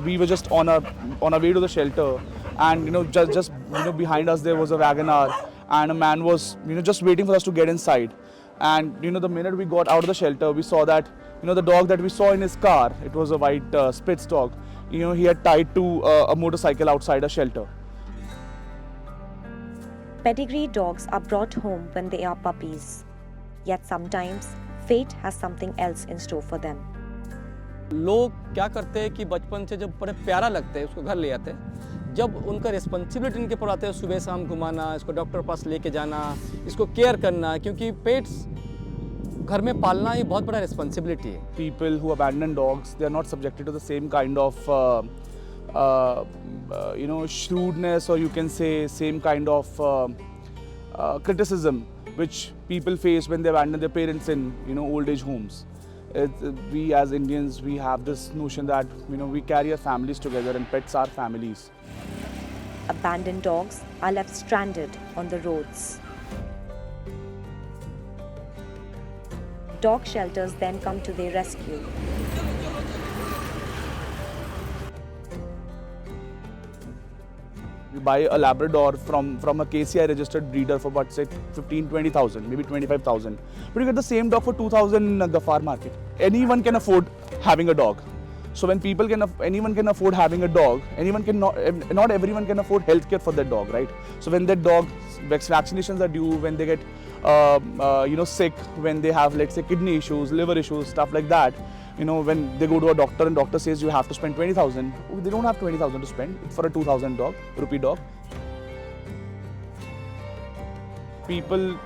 we were just on our way to the shelter, and just behind us there was a wagoner, and a man was just waiting for us to get inside. And the minute we got out of the shelter, we saw that the dog that we saw in his car, it was a white Spitz dog. He had tied to a motorcycle outside a shelter. Pedigree dogs are brought home when they are puppies. Yet sometimes fate has something else in store for them. लोग क्या करते हैं कि बचपन से जब बड़े प्यारा लगते हैं उसको घर ले आते हैं, जब उनका रिस्पॉन्सिबिलिटी इनके ऊपर आते हैं सुबह शाम घुमाना, इसको डॉक्टर पास लेके जाना, इसको केयर करना, क्योंकि पेट्स घर में पालना ये बहुत बड़ा रिस्पॉन्सिबिलिटी है. People who abandon dogs, they are not subjected to the same kind of shrewdness, or you can say same kind of criticism which people face when they abandon their parents in old age homes. We as Indians, we have this notion that we carry our families together, and pets are families. Abandoned dogs are left stranded on the roads. Dog shelters then come to their rescue. You buy a Labrador from a KCI registered breeder for about say 15-20,000, maybe 25,000. But you get the same dog for 2,000 in the far market. Anyone can afford having a dog. So when anyone can afford having a dog, not everyone can afford healthcare for their dog, right? So when that dog, vaccinations are due, when they get sick, when they have, let's say, kidney issues, liver issues, stuff like that, when they go to a doctor and doctor says you have to spend 20,000, they don't have 20,000 to spend for a 2,000 rupee dog. People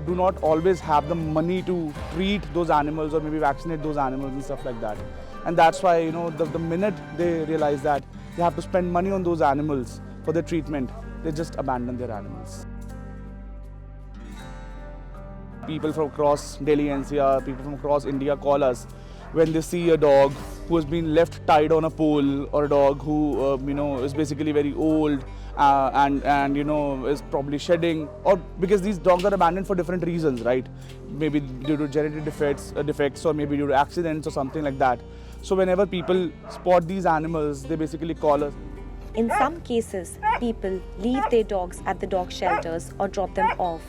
do not always have the money to treat those animals or maybe vaccinate those animals and stuff like that. And that's why, the minute they realize that they have to spend money on those animals for their treatment, they just abandon their animals. People from across Delhi NCR, people from across India call us when they see a dog who has been left tied on a pole, or a dog who is basically very old and is probably shedding, or because these dogs are abandoned for different reasons, right? Maybe due to genetic defects, or maybe due to accidents or something like that. So whenever people spot these animals, they basically call us. In some cases, people leave their dogs at the dog shelters or drop them off.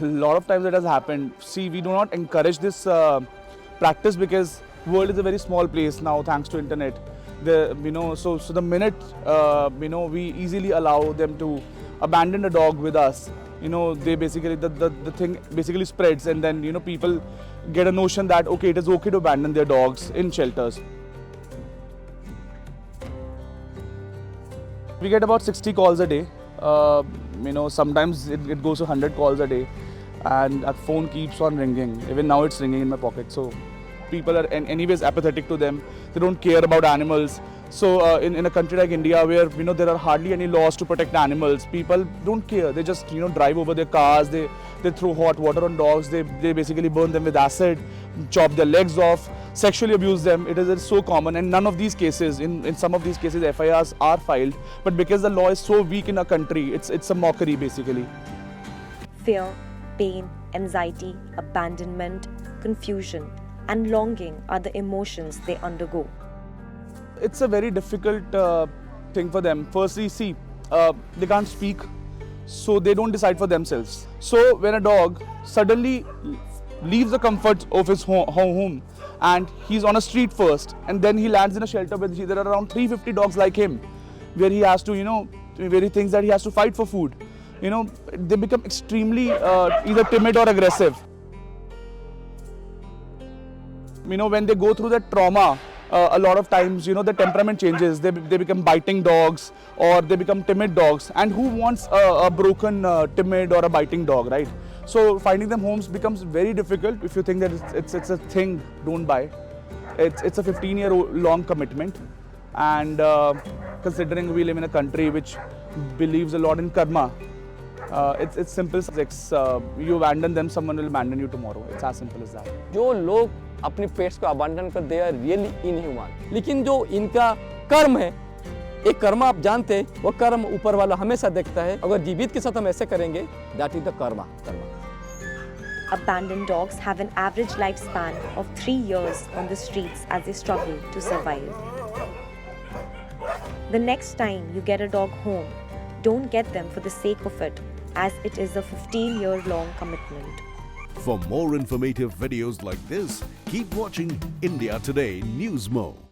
A lot of times that has happened. See, we do not encourage this practice because world is a very small place now, thanks to internet. So the minute we easily allow them to abandon a dog with us, they basically the thing basically spreads, and then people get a notion that okay, it is okay to abandon their dogs in shelters. We get about 60 calls a day. Sometimes it goes to 100 calls a day, and our phone keeps on ringing. Even now it's ringing in my pocket. So people are anyways apathetic to them. They don't care about animals. So in a country like India, where there are hardly any laws to protect animals, people don't care. They just drive over their cars. They throw hot water on dogs. They basically burn them with acid, chop their legs off, sexually abuse them. It is so common, and none of these cases, in some of these cases, FIRs are filed. But because the law is so weak in our country, it's a mockery basically. Fear, pain, anxiety, abandonment, confusion, and longing are the emotions they undergo. It's a very difficult thing for them. Firstly, see, they can't speak, so they don't decide for themselves. So when a dog suddenly leaves the comfort of his home and he's on a street first, and then he lands in a shelter where there are around 350 dogs like him, where he has to, where he thinks that he has to fight for food, they become extremely either timid or aggressive. When they go through that trauma, a lot of times, the temperament changes. They become biting dogs, or they become timid dogs. And who wants a broken, timid or a biting dog, right? So finding them homes becomes very difficult. If you think that it's a thing, don't buy. It's a 15-year-long commitment. And considering we live in a country which believes a lot in karma, it's simple. You abandon them, someone will abandon you tomorrow. It's as simple as that. जो लोग अपने pets को abandon कर they are really inhuman, लेकिन जो इनका कर्म है, एक कर्म आप जानते हैं, वो कर्म ऊपर वाला हमेशा देखता है. अगर जीवित के साथ हम ऐसे करेंगे, that is the Karma. Abandoned dogs have an average lifespan of 3 years on the streets as they struggle to survive. The next time you get a dog home, don't get them for the sake of it, as it is a 15-year-long commitment. For more informative videos like this, keep watching India Today Newsmo.